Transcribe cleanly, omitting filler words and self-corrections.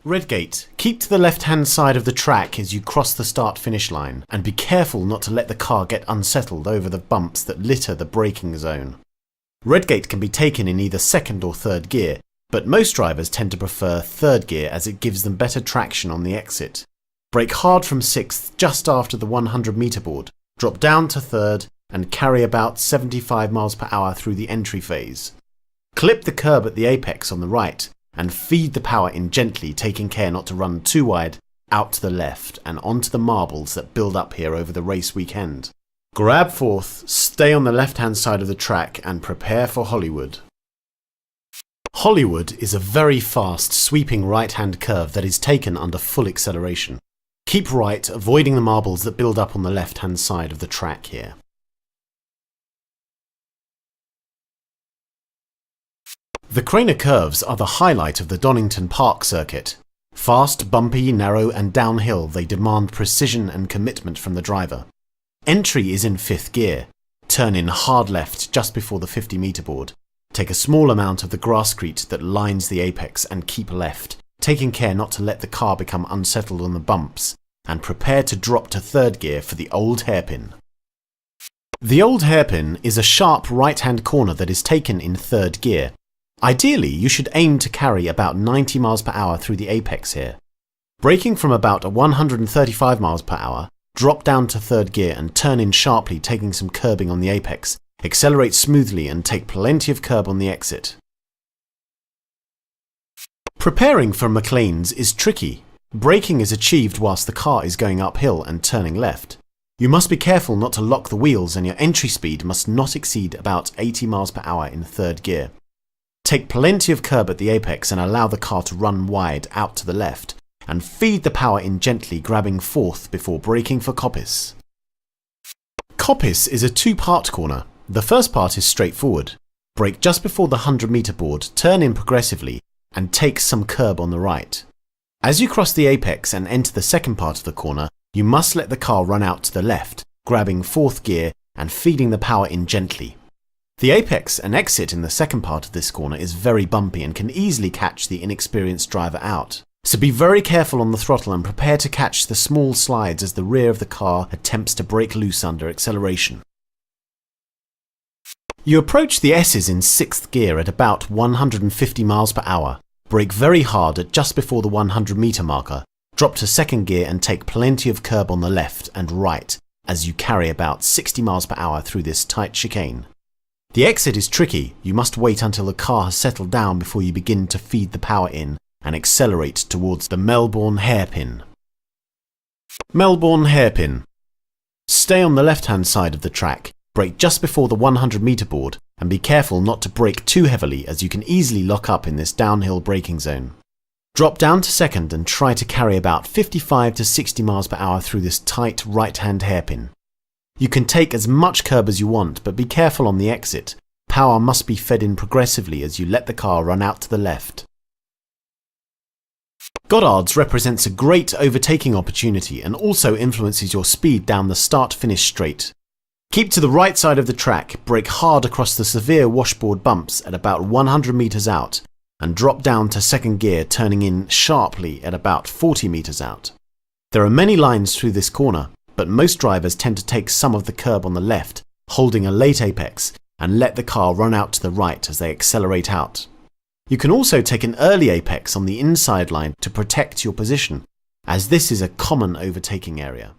Redgate, keep to the left-hand side of the track as you cross the start-finish line, and be careful not to let the car get unsettled over the bumps that litter the braking zone. Redgate can be taken in either second or third gear, but most drivers tend to prefer third gear as it gives them better traction on the exit. Brake hard from sixth just after the 100 metre board, drop down to third, and carry about 75 miles per hour through the entry phase. Clip the curb at the apex on the right, and feed the power in gently, taking care not to run too wide out to the left and onto the marbles that build up here over the race weekend. Grab fourth, stay on the left-hand side of the track and prepare for Hollywood. Hollywood is a very fast, sweeping right-hand curve that is taken under full acceleration. Keep right, avoiding the marbles that build up on the left-hand side of the track here. The Craner curves are the highlight of the Donington Park circuit. Fast, bumpy, narrow and downhill, they demand precision and commitment from the driver. Entry is in fifth gear. Turn in hard left just before the 50 metre board. Take a small amount of the grasscrete that lines the apex and keep left, taking care not to let the car become unsettled on the bumps, and prepare to drop to third gear for the old hairpin. The old hairpin is a sharp right-hand corner that is taken in third gear. Ideally, you should aim to carry about 90 miles per hour through the apex here. Braking from about 135 miles per hour, drop down to third gear and turn in sharply, taking some curbing on the apex. Accelerate smoothly and take plenty of curb on the exit. Preparing for McLean's is tricky. Braking is achieved whilst the car is going uphill and turning left. You must be careful not to lock the wheels, and your entry speed must not exceed about 80 miles per hour in third gear. Take plenty of curb at the apex and allow the car to run wide out to the left, and feed the power in gently, grabbing fourth before braking for coppice. Coppice is a two-part corner. The first part is straightforward. Brake just before the 100 metre board, turn in progressively, and take some curb on the right. As you cross the apex and enter the second part of the corner, you must let the car run out to the left, grabbing fourth gear and feeding the power in gently. The apex and exit in the second part of this corner is very bumpy and can easily catch the inexperienced driver out. So be very careful on the throttle and prepare to catch the small slides as the rear of the car attempts to break loose under acceleration. You approach the S's in sixth gear at about 150 miles per hour. Brake very hard at just before the 100 metre marker. Drop to second gear and take plenty of curb on the left and right as you carry about 60 miles per hour through this tight chicane. The exit is tricky. You must wait until the car has settled down before you begin to feed the power in and accelerate towards the Melbourne hairpin. Melbourne hairpin. Stay on the left-hand side of the track, brake just before the 100 metre board, and be careful not to brake too heavily as you can easily lock up in this downhill braking zone. Drop down to second and try to carry about 55 to 60 miles per hour through this tight right-hand hairpin. You can take as much curb as you want, but be careful on the exit. Power must be fed in progressively as you let the car run out to the left. Goddard's represents a great overtaking opportunity and also influences your speed down the start-finish straight. Keep to the right side of the track, brake hard across the severe washboard bumps at about 100 metres out, and drop down to second gear, turning in sharply at about 40 metres out. There are many lines through this corner, but most drivers tend to take some of the curb on the left, holding a late apex, and let the car run out to the right as they accelerate out. You can also take an early apex on the inside line to protect your position, as this is a common overtaking area.